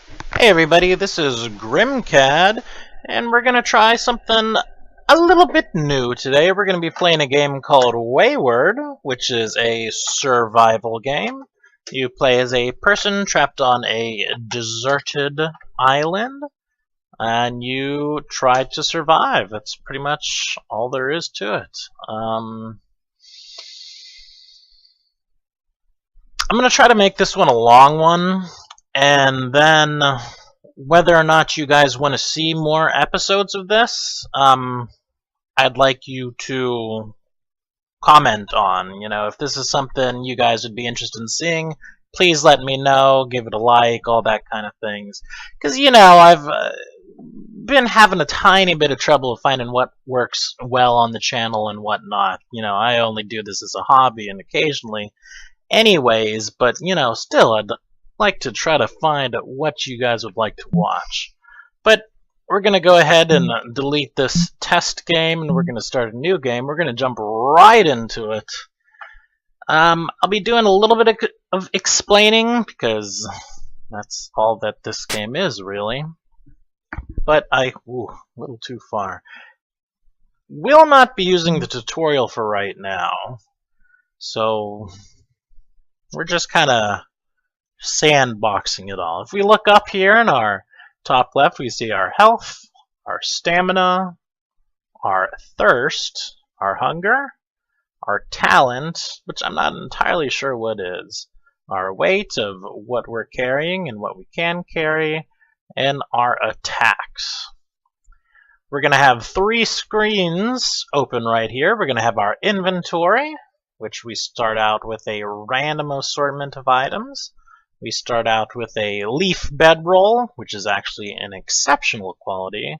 Hey everybody, this is Grimcad, and we're gonna try something a little bit new today. We're gonna be playing a game called Wayward, which is a survival game. You play as a person trapped on a deserted island, and you try to survive. That's pretty much all there is to it. I'm gonna try to make this one a long one, and then whether or not you guys want to see more episodes of this, I'd like you to comment on. If this is something you guys would be interested in seeing, please let me know, give it a like, all that kind of things. Because, I've been having a tiny bit of trouble finding what works well on the channel and what not. I only do this as a hobby and occasionally anyways, but, still, I'd like to try to find what you guys would like to watch. But we're going to go ahead and delete this test game, and we're going to start a new game. We're going to jump right into it. I'll be doing a little bit of explaining, because that's all that this game is, really. But a little too far. Will not be using the tutorial for right now, so we're just kind of sandboxing it all. If we look up here in our top left, we see our health, our stamina, our thirst, our hunger, our talent, which I'm not entirely sure what is, our weight of what we're carrying and what we can carry, and our attacks. We're going to have 3 screens open right here. We're going to have our inventory, which we start out with a random assortment of items. We start out with a leaf bedroll, which is actually an exceptional quality.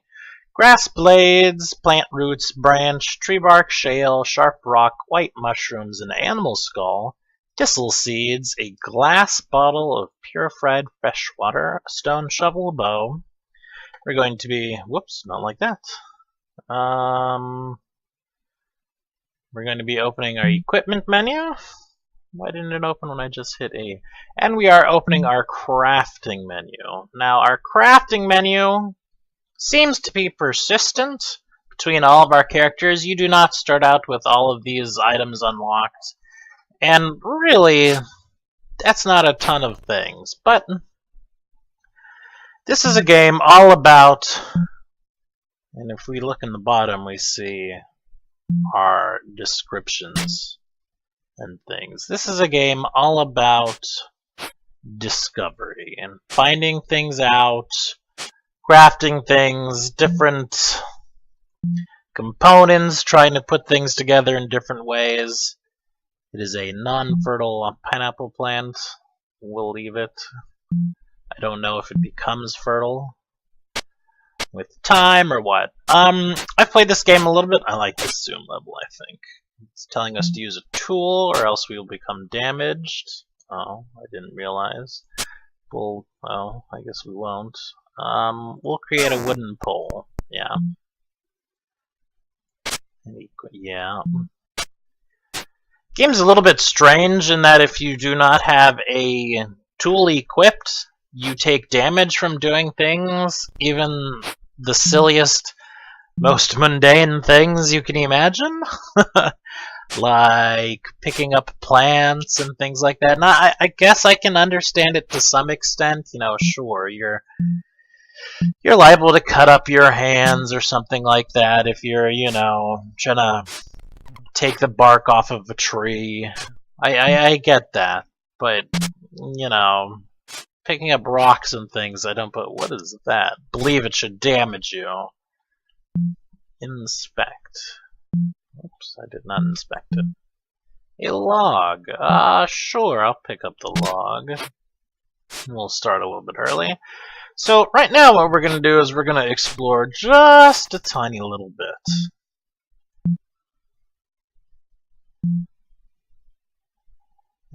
Grass blades, plant roots, branch, tree bark, shale, sharp rock, white mushrooms, an animal skull, thistle seeds, a glass bottle of purified fresh water, a stone shovel, a bow. We're going to be, whoops, not like that. We're going to be opening our equipment menu. Why didn't it open when I just hit A? And we are opening our crafting menu. Now, our crafting menu seems to be persistent between all of our characters. You do not start out with all of these items unlocked. And really, that's not a ton of things. But this is a game all about, and if we look in the bottom, we see our descriptions and things. This is a game all about discovery and finding things out, crafting things, different components, trying to put things together in different ways. It is a non-fertile pineapple plant. We'll leave it. I don't know if it becomes fertile with time or what. I've played this game a little bit. I like this zoom level, I think. It's telling us to use a tool or else we will become damaged. Oh, I didn't realize. Oh, I guess we won't. We'll create a wooden pole. Yeah. Yeah. Game's a little bit strange in that if you do not have a tool equipped, you take damage from doing things, even the silliest, most mundane things you can imagine. Like picking up plants and things like that. Now, I guess I can understand it to some extent. Sure, you're liable to cut up your hands or something like that if you're, trying to take the bark off of a tree. I get that, but picking up rocks and things, I don't put. What is that? Believe it should damage you. Inspect. Oops, I did not inspect it. A log. Sure, I'll pick up the log. We'll start a little bit early. So, right now what we're going to do is we're going to explore just a tiny little bit.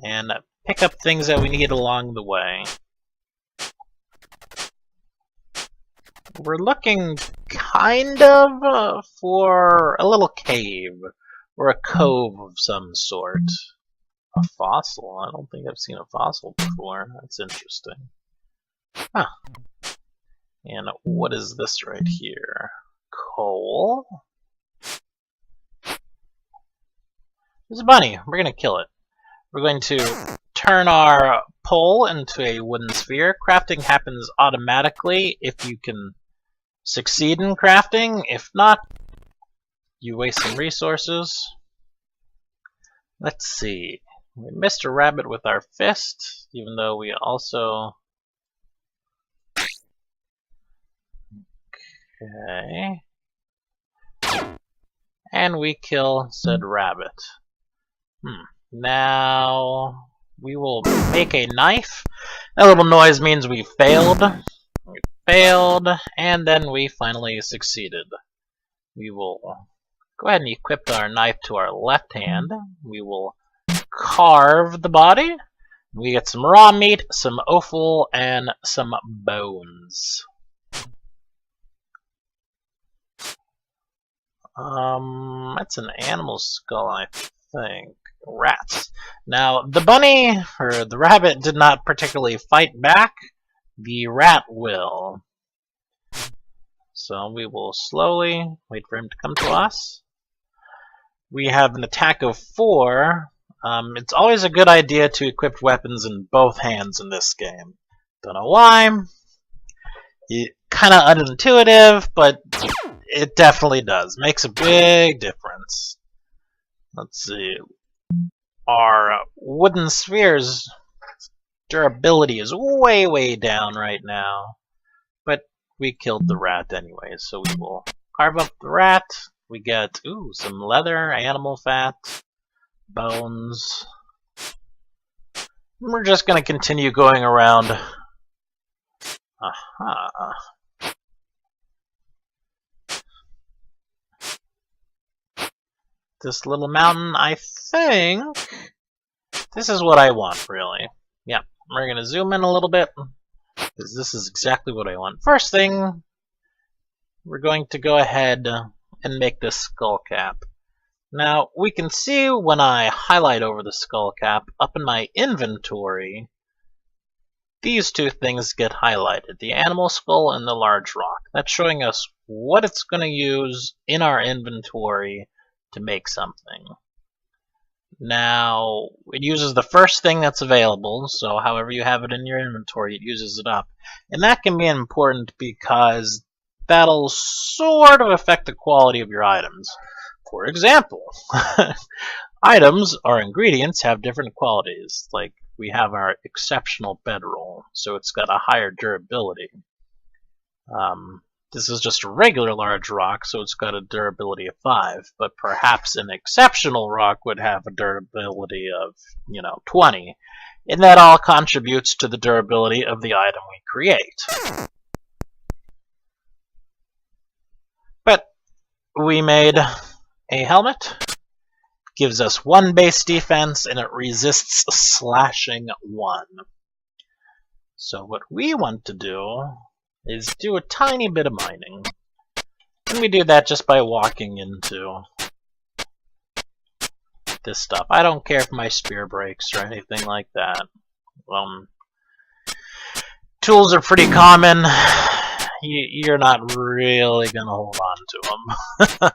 And pick up things that we need along the way. We're looking kind of for a little cave or a cove of some sort. A fossil? I don't think I've seen a fossil before. That's interesting. Huh. And what is this right here? Coal. There's a bunny. We're going to kill it. We're going to turn our pole into a wooden sphere. Crafting happens automatically if you can succeed in crafting. If not, you waste some resources. Let's see. We missed a rabbit with our fist, even though we also... Okay. And we kill said rabbit. Now we will make a knife. That little noise means we failed. We failed, and then we finally succeeded. We will go ahead and equip our knife to our left hand. We will carve the body. We get some raw meat, some offal, and some bones. That's an animal skull, I think. Rats. Now, the bunny, or the rabbit, did not particularly fight back. The rat will. So we will slowly wait for him to come to us. We have an attack of 4. It's always a good idea to equip weapons in both hands in this game. Don't know why. Kind of unintuitive, but it definitely does. Makes a big difference. Let's see. Our wooden sphere's durability is way, way down right now. But we killed the rat anyway, so we will carve up the rat. We get, some leather, animal fat, bones. We're just going to continue going around. Aha. This little mountain, I think this is what I want, really. Yeah, we're going to zoom in a little bit, because this is exactly what I want. First thing, we're going to go ahead and make this skull cap. Now, we can see when I highlight over the skull cap, up in my inventory, these two things get highlighted, the animal skull and the large rock. That's showing us what it's going to use in our inventory to make something. Now, it uses the first thing that's available, so however you have it in your inventory, it uses it up. And that can be important because that'll sort of affect the quality of your items. For example, items or ingredients have different qualities. Like, we have our exceptional bedroll, so it's got a higher durability. This is just a regular large rock, so it's got a durability of 5, but perhaps an exceptional rock would have a durability of, 20. And that all contributes to the durability of the item we create. But we made a helmet. Gives us 1 base defense, and it resists slashing 1. So what we want to do is do a tiny bit of mining. And we do that just by walking into this stuff. I don't care if my spear breaks or anything like that. Tools are pretty common. You're not really going to hold on to them.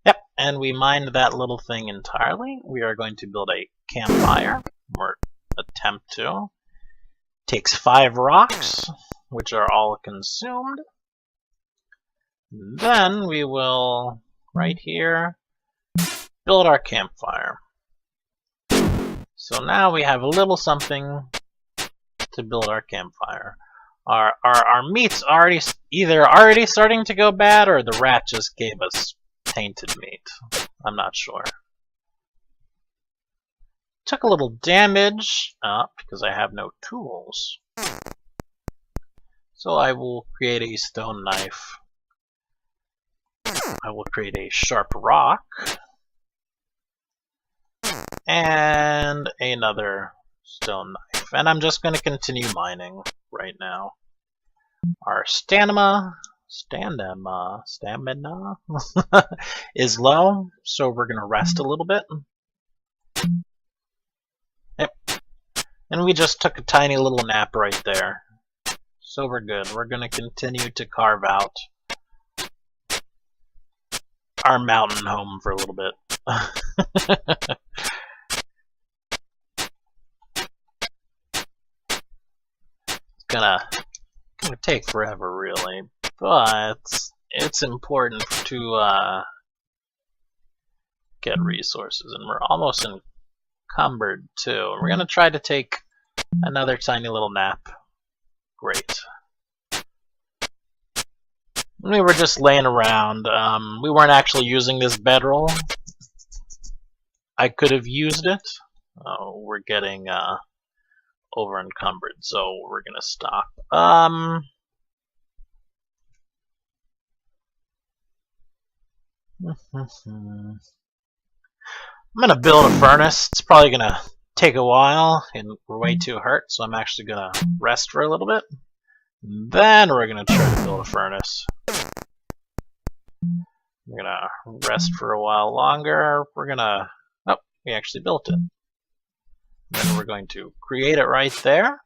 Yep, and we mined that little thing entirely. We are going to build a campfire, or attempt to. Takes 5 rocks, which are all consumed. Then we will, right here, build our campfire. So now we have a little something to build our campfire. Our meat's either already starting to go bad, or the rat just gave us tainted meat. I'm not sure. Took a little damage because I have no tools. So I will create a stone knife. I will create a sharp rock. And another stone knife. And I'm just going to continue mining right now. Our stamina is low, so we're going to rest a little bit. Yep. And we just took a tiny little nap right there. So we're good. We're going to continue to carve out our mountain home for a little bit. It's gonna take forever, really, but it's important to get resources, and we're almost encumbered too. We're gonna try to take another tiny little nap. Great. We were just laying around. We weren't actually using this bedroll. I could have used it. Oh, we're getting over encumbered, so we're gonna stop. I'm gonna build a furnace. It's probably gonna take a while, and we're way too hurt, so I'm actually gonna rest for a little bit. Then we're gonna try to build a furnace. We're gonna rest for a while longer. We're gonna... Oh, we actually built it. Then we're going to create it right there.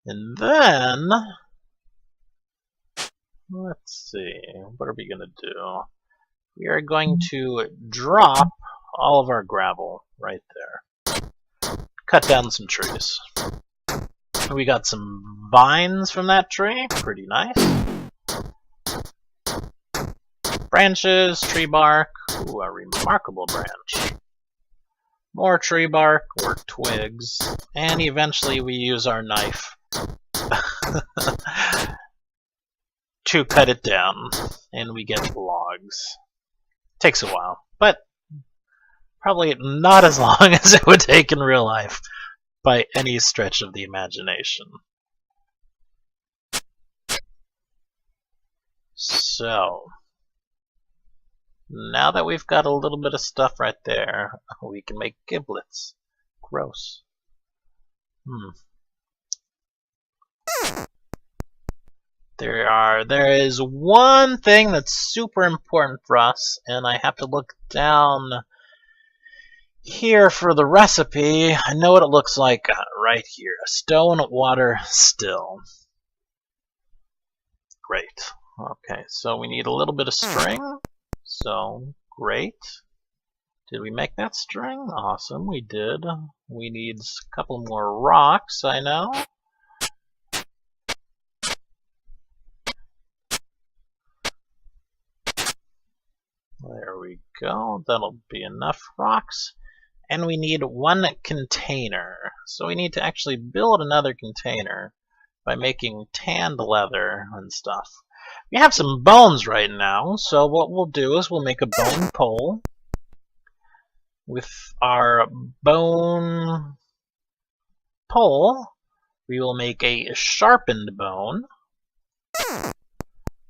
And then... Let's see, what are we gonna do? We are going to drop all of our gravel right there. Cut down some trees. We got some vines from that tree. Pretty nice. Branches, tree bark. Ooh, a remarkable branch. More tree bark or twigs. And eventually we use our knife to cut it down. And we get logs. Takes a while, but probably not as long as it would take in real life. By any stretch of the imagination. So, now that we've got a little bit of stuff right there, we can make giblets. Gross. There is one thing that's super important for us, and I have to look down here for the recipe. I know what it looks like right here. Stone, water, still. Great. Okay, so we need a little bit of string. So, great. Did we make that string? Awesome, we did. We need a couple more rocks, I know. There we go. That'll be enough rocks. And we need one container. So we need to actually build another container by making tanned leather and stuff. We have some bones right now, so what we'll do is we'll make a bone pole. With our bone pole, we will make a sharpened bone.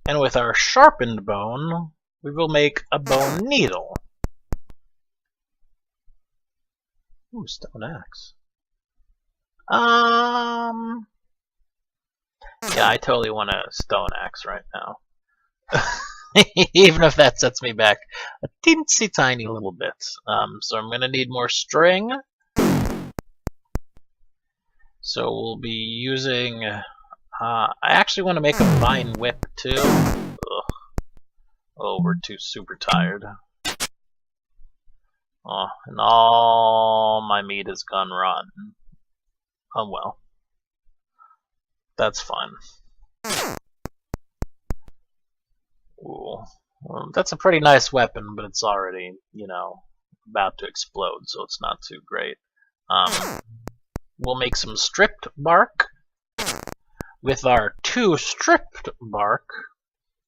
And with our sharpened bone, we will make a bone needle. Ooh, stone axe. Yeah, I totally want a stone axe right now. Even if that sets me back a teensy tiny little bit. So I'm gonna need more string. So we'll be using... I actually want to make a vine whip too. Ugh. Oh, we're too super tired. Oh, and all my meat has gone rotten. Oh well. That's fun. Ooh. Well, that's a pretty nice weapon, but it's already, you know, about to explode, so it's not too great. We'll make some stripped bark. With our 2 stripped bark,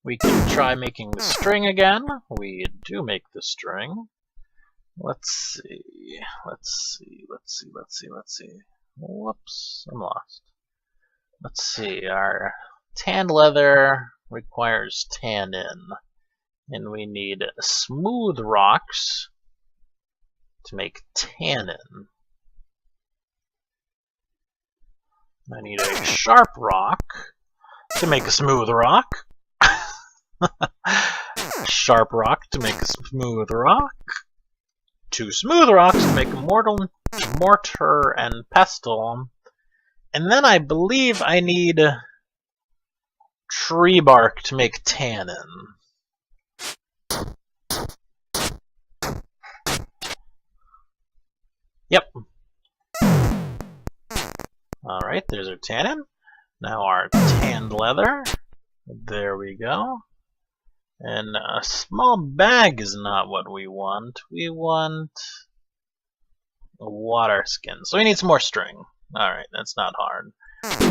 we can try making the string again. We do make the string. Let's see. Whoops, I'm lost. Let's see. Our tanned leather requires tannin, and we need smooth rocks to make tannin. I need a sharp rock to make a smooth rock. A sharp rock to make a smooth rock. 2 smooth rocks to make a mortar and pestle. And then I believe I need tree bark to make tannin. Yep. Alright, there's our tannin. Now our tanned leather. There we go. And a small bag is not what we want. We want a water skin. So we need some more string. Alright, that's not hard.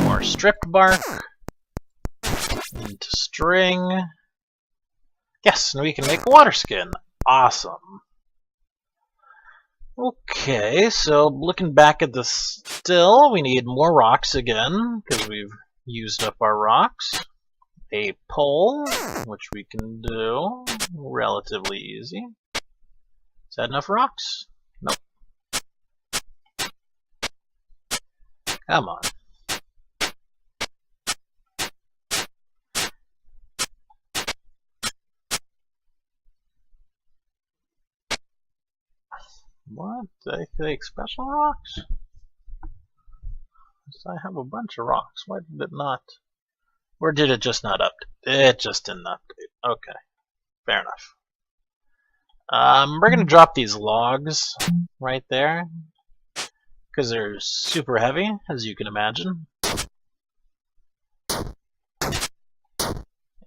More stripped bark. Into string. Yes, and we can make a water skin. Awesome. Okay, so looking back at this still, we need more rocks again, because we've used up our rocks. A pole, which we can do relatively easy. Is that enough rocks? Nope. Come on. What? Did I take special rocks? I have a bunch of rocks. Why did it not? Or did it just not update? It just didn't update. Okay. Fair enough. We're going to drop these logs right there, because they're super heavy, as you can imagine.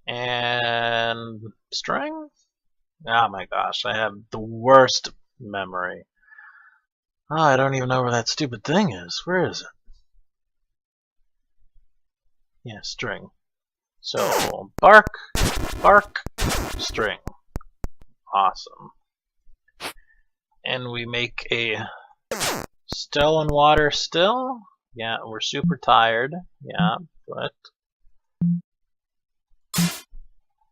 And string? Oh my gosh, I have the worst memory. Oh, I don't even know where that stupid thing is. Where is it? Yeah, string. So, bark, string. Awesome. And we make a still and water still. Yeah, we're super tired. Yeah, but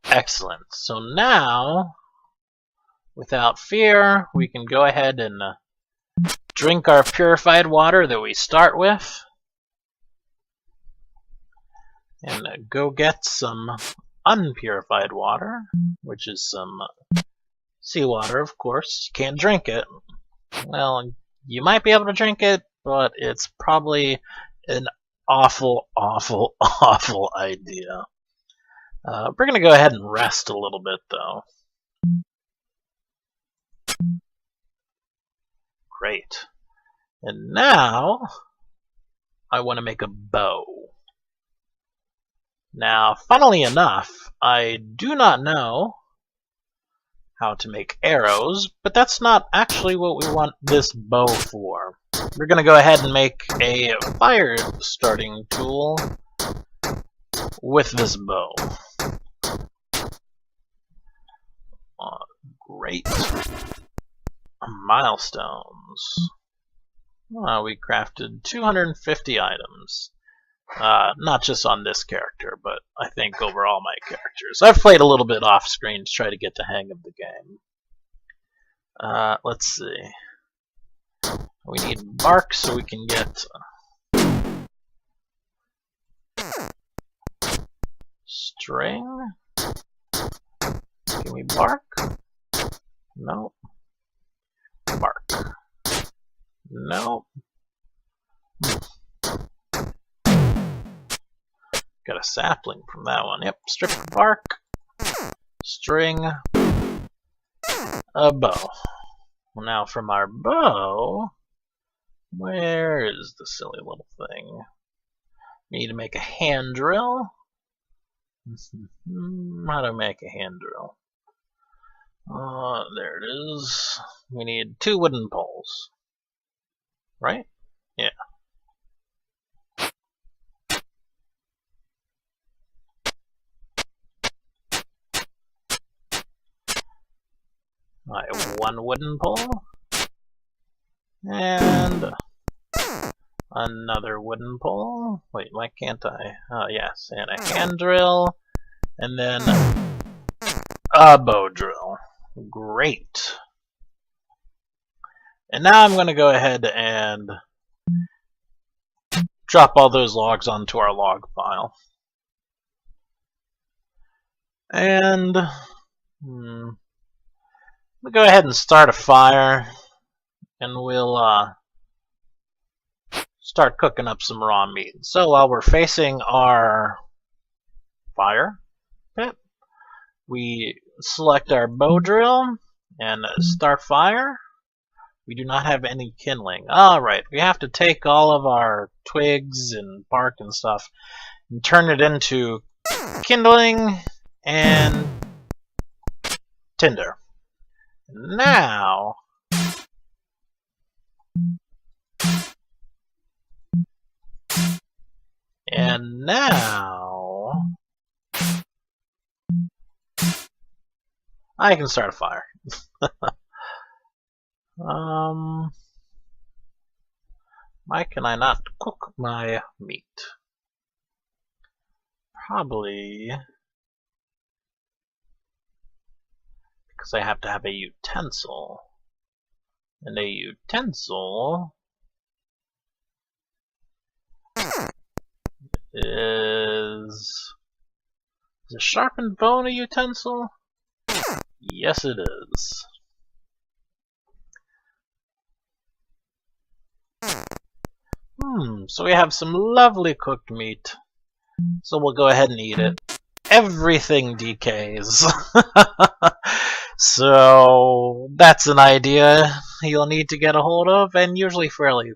excellent. So now, without fear, we can go ahead and drink our purified water that we start with. And go get some unpurified water, which is some seawater, of course. You can't drink it. Well, you might be able to drink it, but it's probably an awful, awful, awful idea. We're going to go ahead and rest a little bit, though. Great. And now, I want to make a bow. Now, funnily enough, I do not know how to make arrows, but that's not actually what we want this bow for. We're going to go ahead and make a fire starting tool with this bow. Great. Milestones. We crafted 250 items. Not just on this character, but I think over all my characters. I've played a little bit off screen to try to get the hang of the game. Let's see. We need bark so we can get string. Can we bark? No. Bark. No. Got a sapling from that one. Yep, strip bark, string, a bow. Well, now from our bow, where is the silly little thing? We need to make a hand drill. How do I make a hand drill? There it is. We need 2 wooden poles. Right? Yeah. I have 1 wooden pole. And another wooden pole. Wait, why can't I? Oh, yes. And a hand drill. And then a bow drill. Great. And now I'm going to go ahead and drop all those logs onto our log file. And we'll go ahead and start a fire. and we'll start cooking up some raw meat. So while we're facing our fire pit, we select our bow drill and start fire. We do not have any kindling. Alright, we have to take all of our twigs and bark and stuff and turn it into kindling and tinder. Now, I can start a fire. Why can I not cook my meat? Probably because I have to have a utensil. And a utensil is a sharpened bone a utensil? Yes, it is. So we have some lovely cooked meat. So we'll go ahead and eat it. Everything decays. So that's an idea you'll need to get a hold of, and usually fairly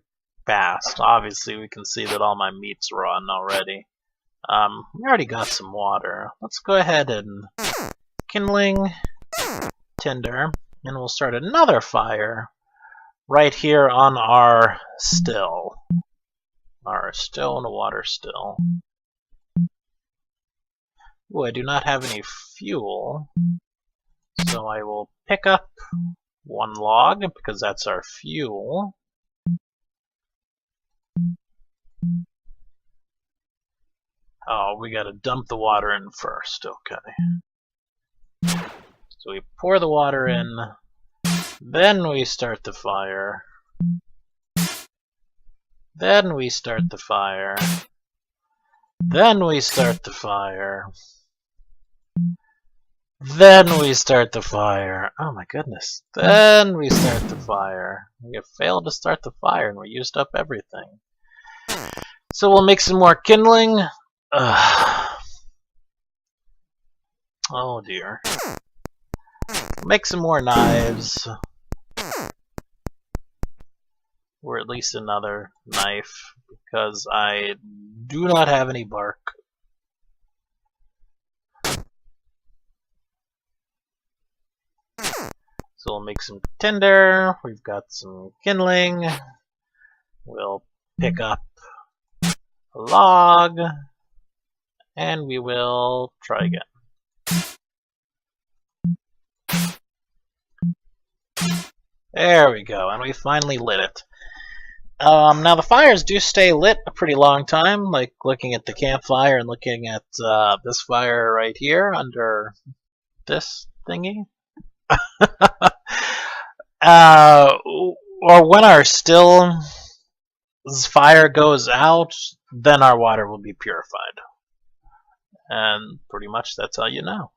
fast. Obviously, we can see that all my meat's rotten already. We already got some water. Let's go ahead and kindling, tinder, and we'll start another fire right here on our still. Our still and water still. Ooh, I do not have any fuel, so I will pick up one log because that's our fuel. Oh, we gotta dump the water in first, okay. So we pour the water in, then we start the fire. Then we start the fire. Then we start the fire. Then we start the fire. Oh my goodness. Then we start the fire. We have failed to start the fire and we used up everything. So we'll make some more kindling. Oh dear. Make some more knives. Or at least another knife, because I do not have any bark. So we'll make some tinder. We've got some kindling. We'll pick up a log. And we will try again. There we go, and we finally lit it. Now the fires do stay lit a pretty long time, like looking at the campfire and looking at this fire right here under this thingy. Or when our still fire goes out, then our water will be purified. And pretty much that's all you know.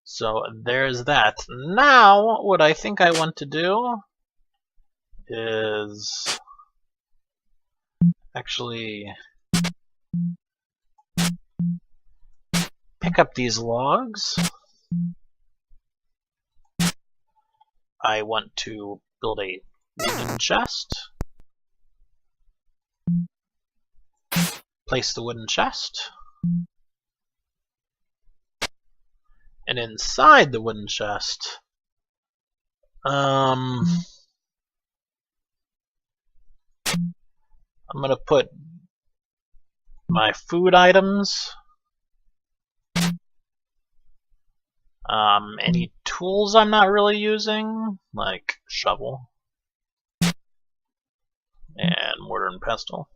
So there's that. Now, what I think I want to do is actually pick up these logs. I want to build a wooden chest. Place the wooden chest. And inside the wooden chest, I'm going to put my food items, any tools I'm not really using, like shovel and mortar and pestle,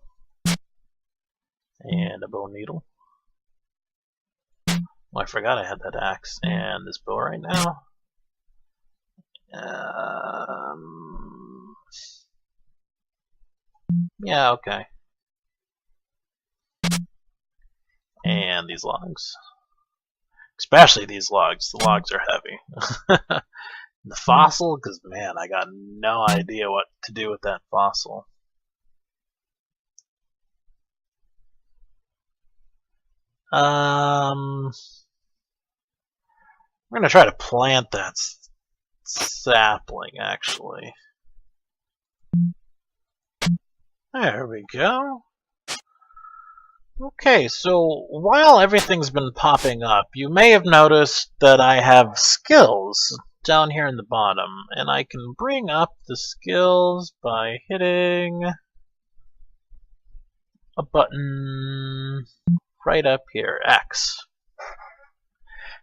and a bone needle. Oh, I forgot I had that axe and this bow right now. Yeah, okay. And these logs. Especially these logs. The logs are heavy. The fossil? Because, man, I got no idea what to do with that fossil. I'm going to try to plant that sapling, actually. There we go. Okay, so while everything's been popping up, you may have noticed that I have skills down here in the bottom, and I can bring up the skills by hitting a button right up here, X.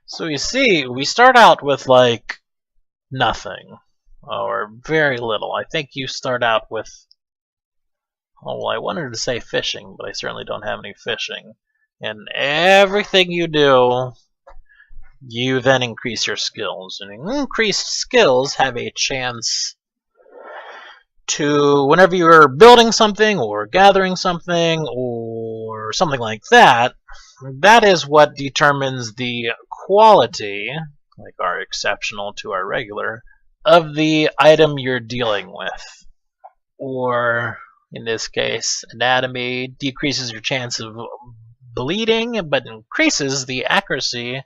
So you see, we start out with like nothing, or very little. I think you start out with, oh, well, I wanted to say fishing, but I certainly don't have any fishing. And everything you do, you then increase your skills. And increased skills have a chance to, whenever you're building something or gathering something or something like that, that is what determines the quality, like our exceptional to our regular, of the item you're dealing with. Or, in this case, anatomy decreases your chance of bleeding, but increases the accuracy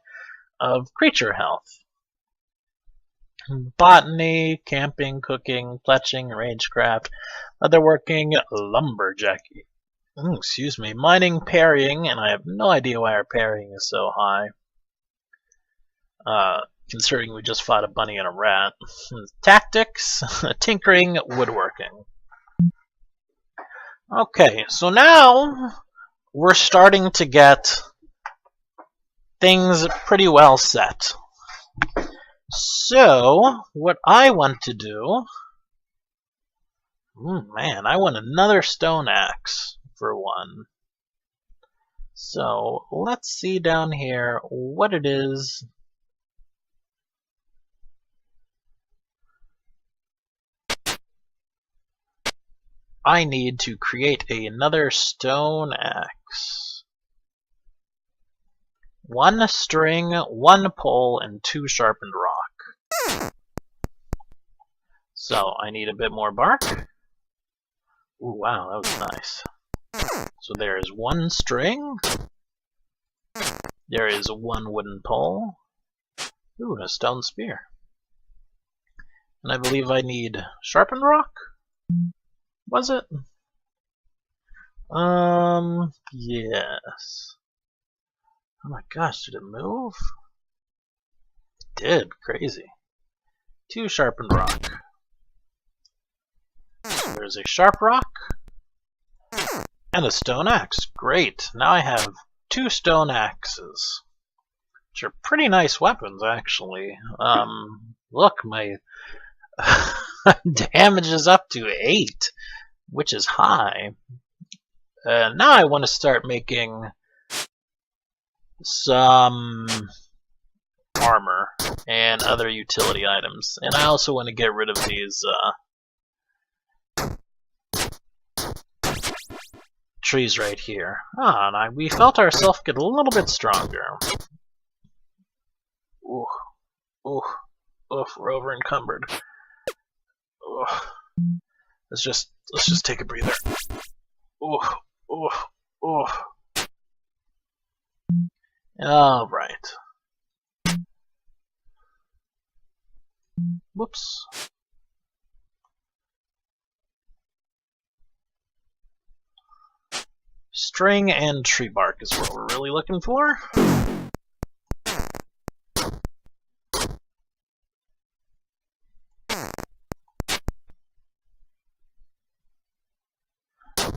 of creature health. Botany, camping, cooking, fletching, rangecraft, leatherworking, lumberjacking. Excuse me, mining, parrying, and I have no idea why our parrying is so high. Considering we just fought a bunny and a rat. Tactics, tinkering, woodworking. Okay, so now we're starting to get things pretty well set. So, what I want to do... man, I want another stone axe, for one. So, let's see down here what it is. I need to create another stone axe. 1 string, 1 pole, and 2 sharpened rock. So I need a bit more bark. Ooh, wow, that was nice. So there is 1 string. There is 1 wooden pole. Ooh, and a stone spear. And I believe I need sharpened rock? Was it? Yes. Oh my gosh, did it move? It did, crazy. 2 sharpened rock. There's a sharp rock. And a stone axe. Great, now I have 2 stone axes. Which are pretty nice weapons, actually. Look, my damage is up to 8, which is high. Now I want to start making some armor and other utility items. And I also want to get rid of these trees right here. And we felt ourselves get a little bit stronger. Ooh, ooh, oof, we're over encumbered. Ooh. Let's just take a breather. Ooh, ooh, ooh. All right. Whoops. String and tree bark is what we're really looking for.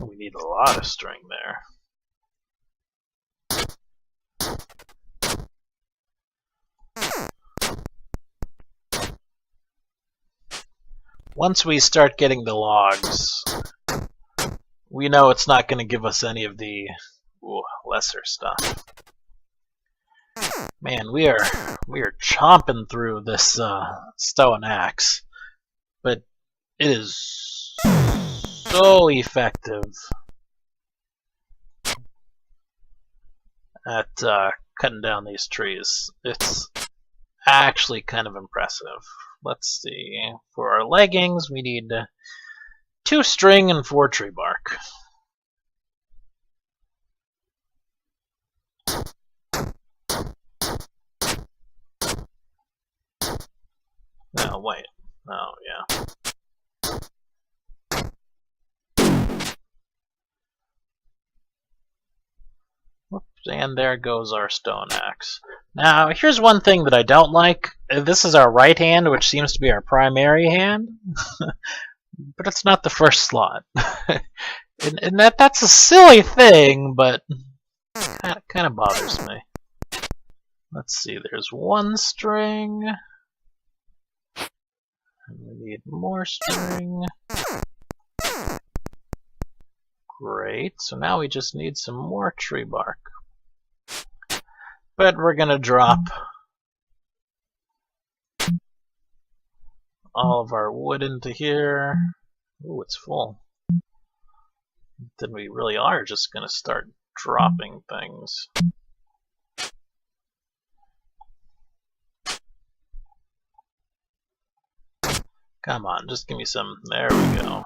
We need a lot of string there. Once we start getting the logs, we know it's not going to give us any of the lesser stuff. Man, we are chomping through this stone axe, but it is so effective at cutting down these trees. It's actually kind of impressive. let's see. For our leggings, we need 2 string and 4 tree bark. No, wait. Oh, yeah. Whoops, and there goes our stone axe. Now, here's one thing that I don't like. This is our right hand, which seems to be our primary hand. But it's not the first slot. and that's a silly thing, but that kind of bothers me. Let's see, there's 1 string. And we need more string. Great, so now we just need some more tree bark. But we're gonna drop all of our wood into here. Ooh, it's full. Then we really are just gonna start dropping things. Come on, just give me some. There we go.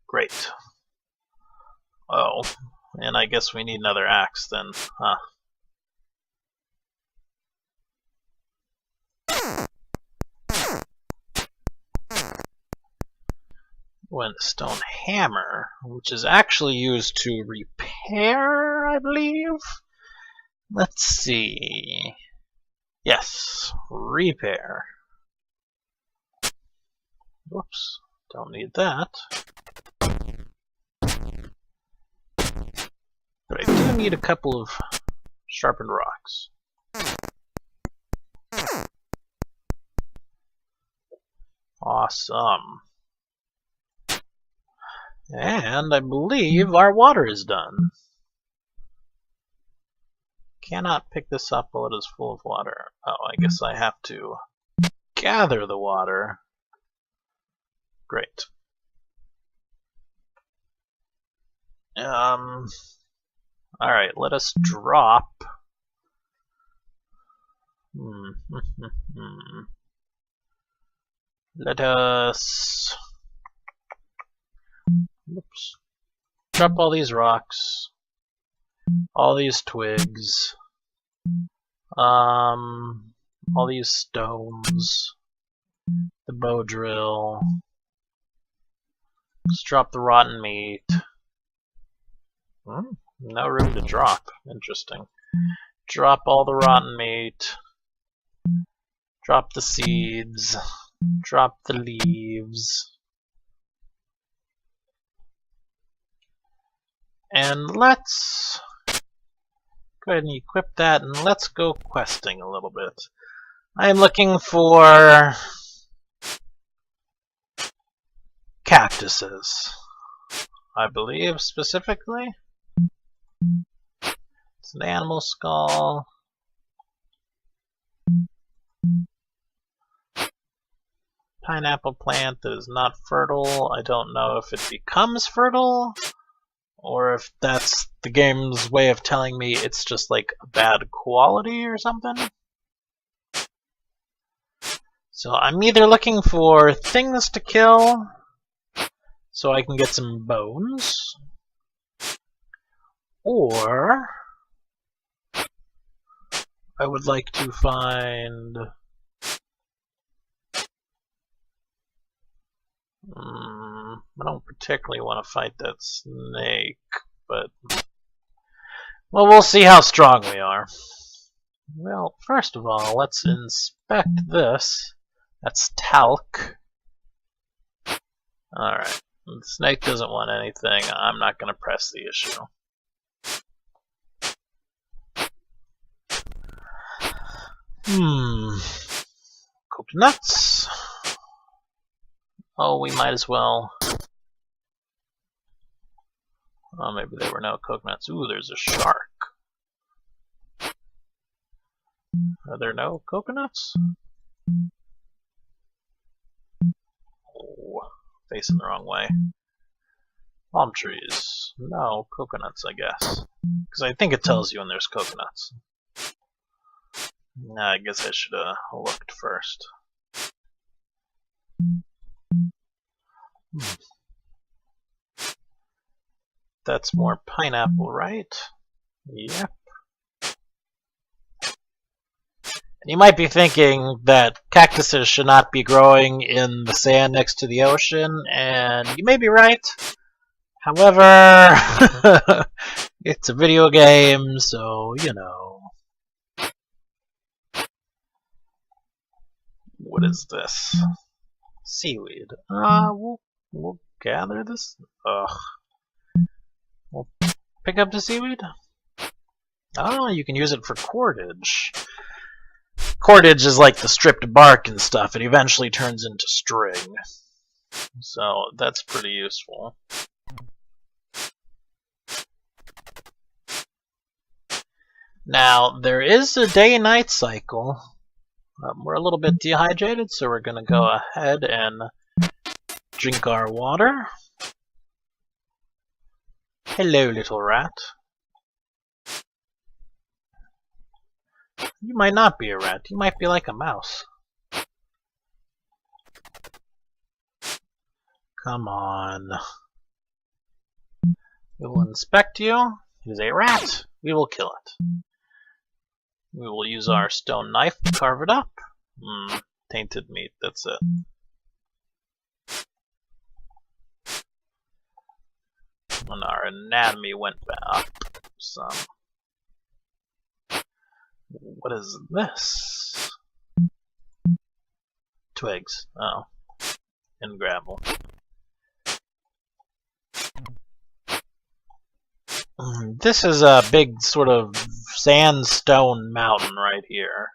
Great. Oh, and I guess we need another axe then, huh? When a stone hammer, which is actually used to repair, I believe? Let's see. Yes, repair. Whoops, don't need that. But I do need a couple of sharpened rocks. Awesome. And I believe our water is done. Cannot pick this up while it is full of water. Oh, I guess I have to gather the water. Great. Alright, let us drop. Let us... Oops. Drop all these rocks. All these twigs. All these stones. The bow drill. Let's drop the rotten meat. No room to drop. Interesting. Drop all the rotten meat. Drop the seeds. Drop the leaves. And let's go ahead and equip that, and let's go questing a little bit. I am looking for cactuses, I believe, specifically. It's an animal skull. Pineapple plant that is not fertile. I don't know if it becomes fertile, or if that's the game's way of telling me it's just like a bad quality or something. So I'm either looking for things to kill so I can get some bones, or I would like to find... I don't particularly want to fight that snake, but... well, we'll see how strong we are. Well, first of all, let's inspect this. That's talc. Alright. The snake doesn't want anything. I'm not going to press the issue. Coconuts. Oh, we might as well. Oh, maybe there were no coconuts. Ooh, there's a shark. Are there no coconuts? Oh, facing the wrong way. Palm trees. No, coconuts, I guess. Because I think it tells you when there's coconuts. Nah, I guess I should have looked first. That's more pineapple, right? Yep. And you might be thinking that cactuses should not be growing in the sand next to the ocean, and you may be right. However, it's a video game, so, you know. What is this? Seaweed. We'll gather this. Ugh. We'll pick up the seaweed. Oh, you can use it for cordage. Cordage is like the stripped bark and stuff. It eventually turns into string. So that's pretty useful. Now, there is a day-night cycle. We're a little bit dehydrated, so we're going to go ahead and drink our water. Hello, little rat. You might not be a rat. You might be like a mouse. Come on. We will inspect you. It is a rat. We will kill it. We will use our stone knife to carve it up. Tainted meat, that's it. And our anatomy went up some. What is this? Twigs. Oh. And gravel. This is a big sort of sandstone mountain right here.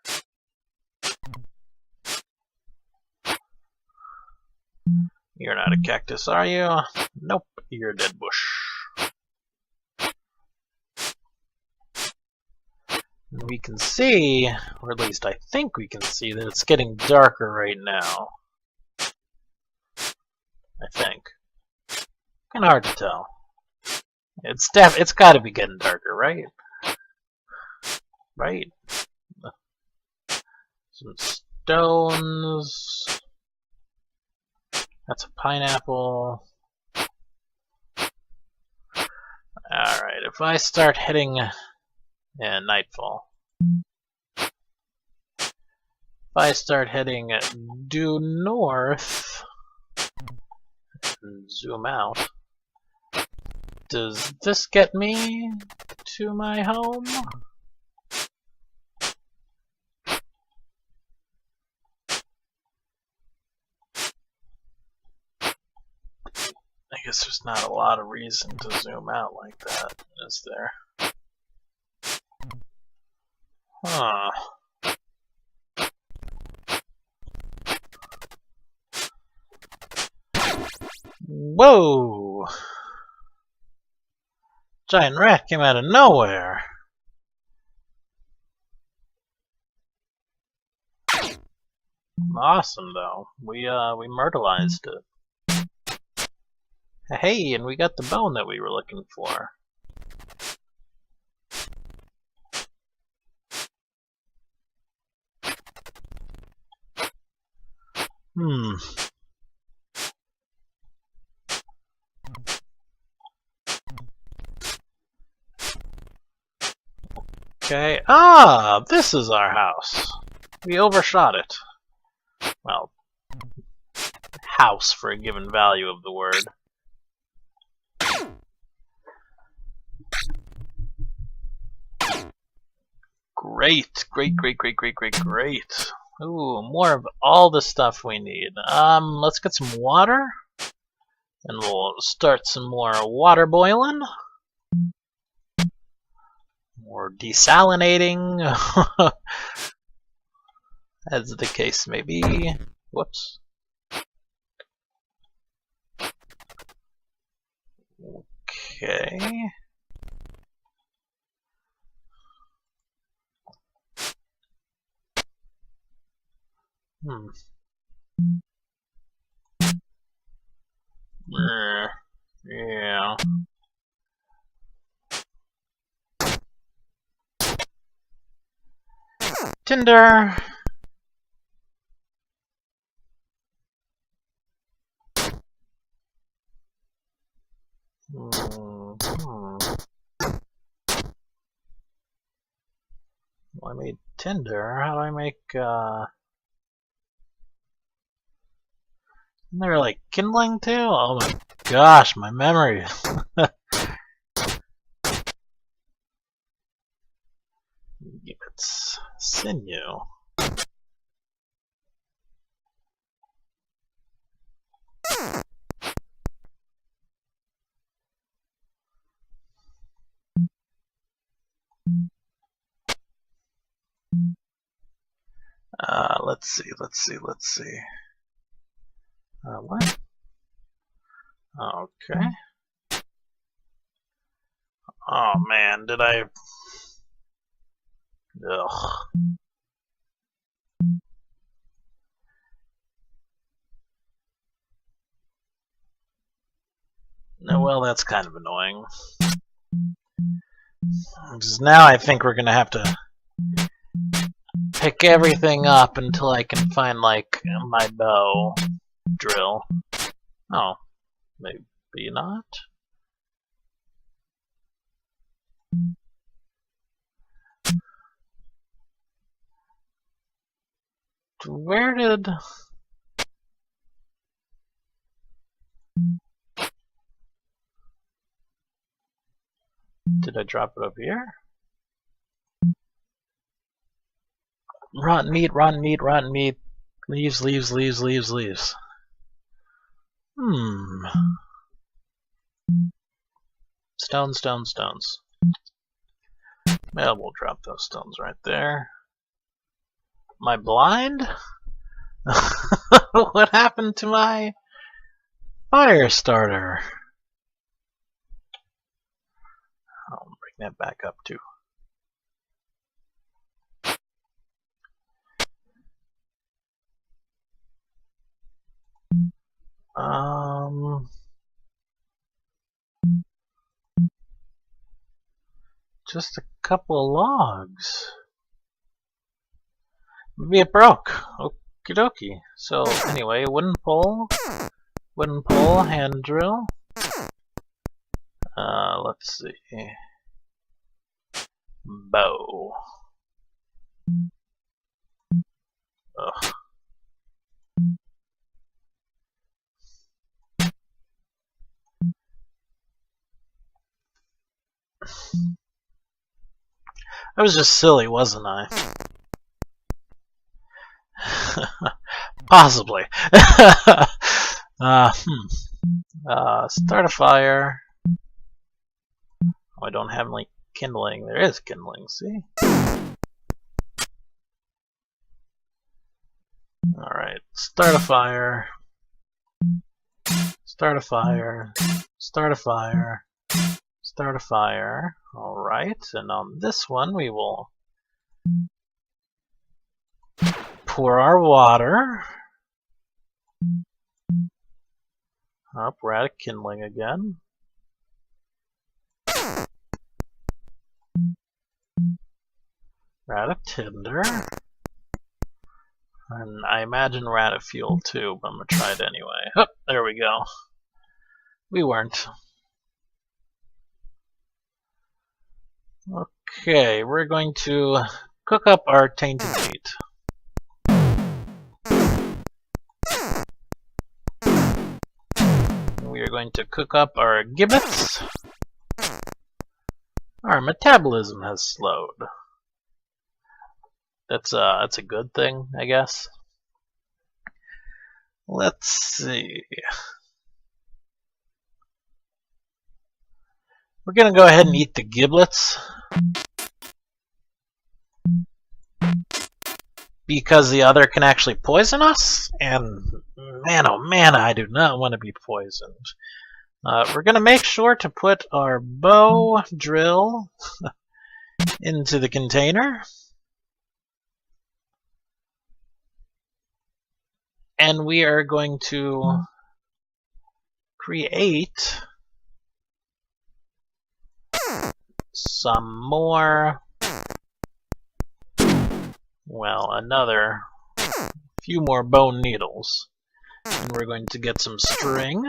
You're not a cactus, are you? Nope, you're a dead bush. And we can see, or at least I think we can see, that it's getting darker right now. I think. Kinda hard to tell. It's gotta be getting darker, right? Right? Some stones. That's a pineapple. Alright, if I start heading... Yeah, nightfall. If I start heading due north and zoom out, does this get me to my home? I guess there's not a lot of reason to zoom out like that, is there? Huh. Whoa! Giant rat came out of nowhere. Awesome, though. We myrtleized it. Hey, and we got the bone that we were looking for. Okay. Ah, this is our house. We overshot it. Well, house for a given value of the word. Great, great, great, great, great, great, great. Ooh, more of all the stuff we need. Let's get some water. And we'll start some more water boiling. Or desalinating. As the case may be. Whoops. Okay. Yeah. tinder. Well, I made tinder. How do I make, Isn't there like kindling too? Oh my gosh, my memory. It's sinew. Let's see. What? Okay. Oh man, did I... Ugh. No, well, that's kind of annoying. Because now I think we're gonna have to pick everything up until I can find, like, my bow drill. Oh, maybe not? Where did... Did I drop it up here? Rotten meat, rotten meat, rotten meat. Leaves, leaves, leaves, leaves, leaves. Stones, stones, stones. Well, we'll drop those stones right there. Am I blind? What happened to my fire starter? I'll bring that back up too. Just a couple of logs. Maybe it broke. Okie dokie. So anyway, wooden pole, hand drill. Let's see. Bow. Ugh. I was just silly, wasn't I? Possibly. Start a fire. Oh, I don't have any kindling. There is kindling, see? Alright, start a fire. Start a fire. Start a fire. Start a fire. Alright, and on this one we will pour our water. Up, we're out of kindling again. We're out of tinder. And I imagine we're out of fuel too, but I'm gonna try it anyway. Oh, there we go. We weren't. Okay, we're going to cook up our tainted meat. We are going to cook up our gibbets. Our metabolism has slowed. That's a good thing, I guess. Let's see. We're gonna go ahead and eat the giblets because the other can actually poison us, and man oh man, I do not want to be poisoned. We're gonna make sure to put our bow drill into the container. And we are going to create some more well, another few more bone needles. And we're going to get some string.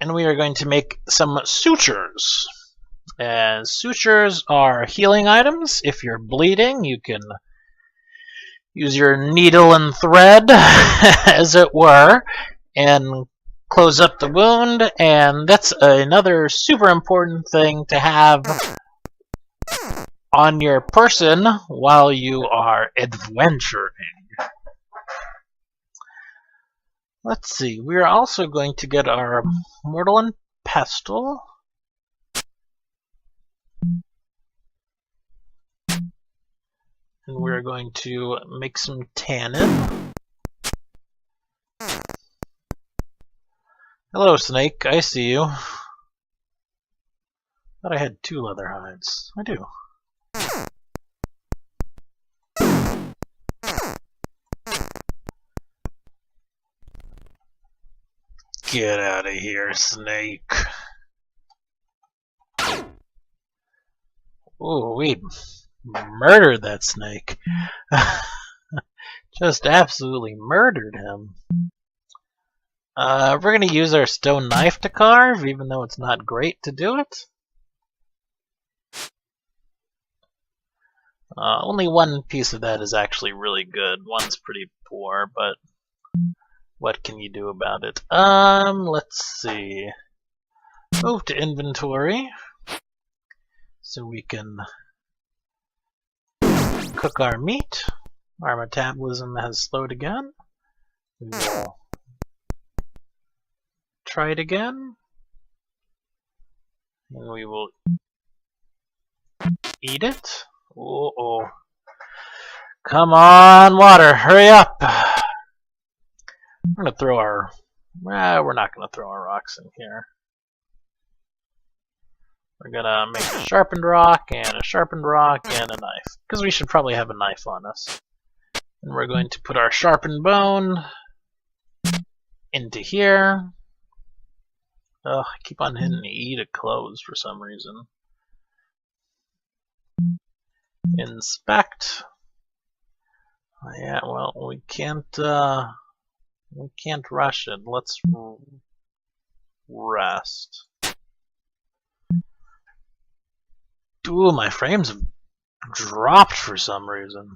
And we are going to make some sutures. As sutures are healing items. If you're bleeding, you can use your needle and thread, as it were, and close up the wound. And that's another super important thing to have on your person while you are adventuring. Let's see, we're also going to get our mortal and pestle. And we're going to make some tannin. Hello, snake. I see you. Thought I had 2 leather hides. I do. Get out of here, snake. Ooh, we murdered that snake. Just absolutely murdered him. We're going to use our stone knife to carve, even though it's not great to do it. Only one piece of that is actually really good. One's pretty poor, but what can you do about it? Let's see. Move to inventory so we can cook our meat. Our metabolism has slowed again. We will try it again. And we will eat it. Uh-oh. Come on, water, hurry up. We're going to throw our... we're not going to throw our rocks in here. We're going to make a sharpened rock and a sharpened rock and a knife. Because we should probably have a knife on us. And we're going to put our sharpened bone into here. Ugh, I keep on hitting E to close for some reason. Inspect. Yeah, well, we can't rush it. Let's rest. Ooh, my frames have dropped for some reason.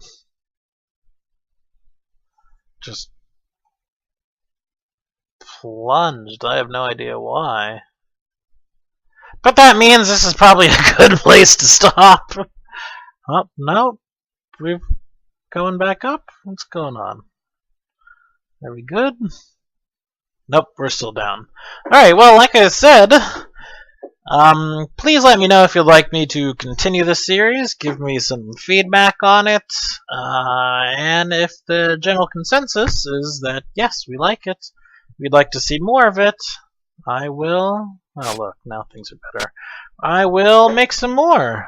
Just plunged. I have no idea why. But that means this is probably a good place to stop. Oh, no. We're going back up? What's going on? Are we good? Nope, we're still down. Alright, well, like I said, please let me know if you'd like me to continue this series. Give me some feedback on it. And if the general consensus is that, yes, we like it, we'd like to see more of it, I will... Oh, look, now things are better. I will make some more.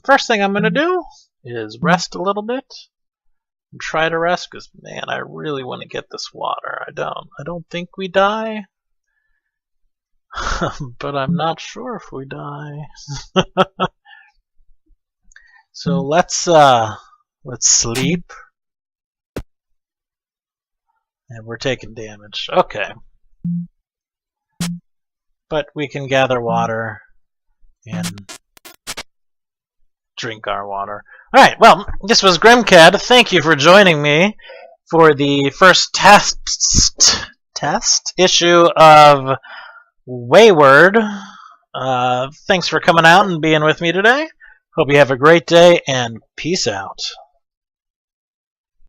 First thing I'm going to do is rest a little bit. And try to rest, because, man, I really want to get this water. I don't think we die. But I'm not sure if we die. So let's sleep. And we're taking damage. Okay. But we can gather water and drink our water. Alright, well, this was Grimcad. Thank you for joining me for the first test issue of Wayward. Thanks for coming out and being with me today. Hope you have a great day, and peace out.